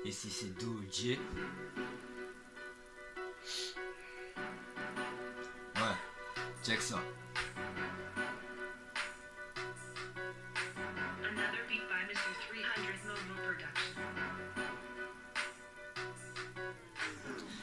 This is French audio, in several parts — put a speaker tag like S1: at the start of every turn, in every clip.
S1: Ici c'est Doji. Ouais, check ça.
S2: Another beat by Mr. 300 Momo Production.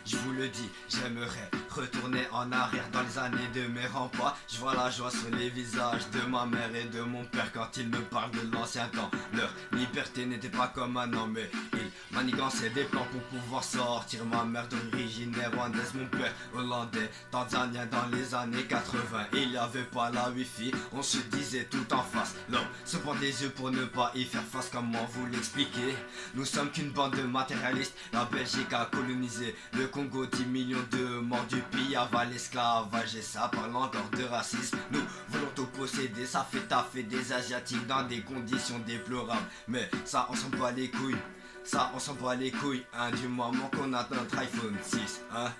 S1: Je vous le dis, j'aimerais retourner en arrière dans les années de mes remparts. Je vois la joie sur les visages de ma mère et de mon père quand ils me parlent de l'ancien temps. Leur liberté n'était pas comme maintenant, mais ils manigançaient des plans pour pouvoir sortir. Ma mère d'origine rwandaise, mon père hollandais, tanzanien dans les années 80. Il n'y avait pas la wifi, on se disait tout en face. L'homme se prend des yeux pour ne pas y faire face, comment vous l'expliquer? Nous sommes qu'une bande de matérialistes, la Belgique a colonisé le Congo, 10 millions de morts du pillage à l'esclavage, et ça parle encore de racisme. Nous voulons tout posséder, ça fait taffer des Asiatiques dans des conditions déplorables. Mais ça on s'en bat les couilles, ça on s'en bat les couilles, hein, du moment qu'on a notre iPhone 6, hein.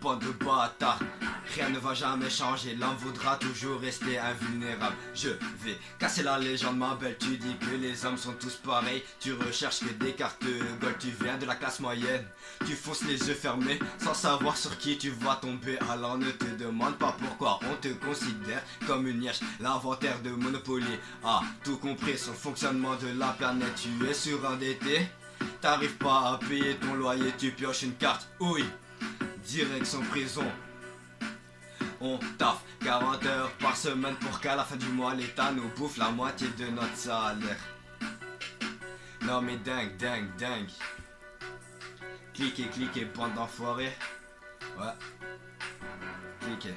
S1: Bande de bâtards, rien ne va jamais changer, l'homme voudra toujours rester invulnérable. Je vais casser la légende, ma belle, tu dis que les hommes sont tous pareils. Tu recherches que des cartes gold, tu viens de la classe moyenne. Tu fonces les yeux fermés, sans savoir sur qui tu vas tomber. Alors ne te demande pas pourquoi on te considère comme une nièce. L'inventaire de Monopoly a tout compris sur le fonctionnement de la planète. Tu es surendetté, t'arrives pas à payer ton loyer, tu pioches une carte, oui. Direction prison. On taffe 40 heures par semaine pour qu'à la fin du mois l'État nous bouffe la moitié de notre salaire. Non mais dingue, dingue, dingue. Cliquez, cliquez, bande d'enfoirés. Ouais. Cliquez.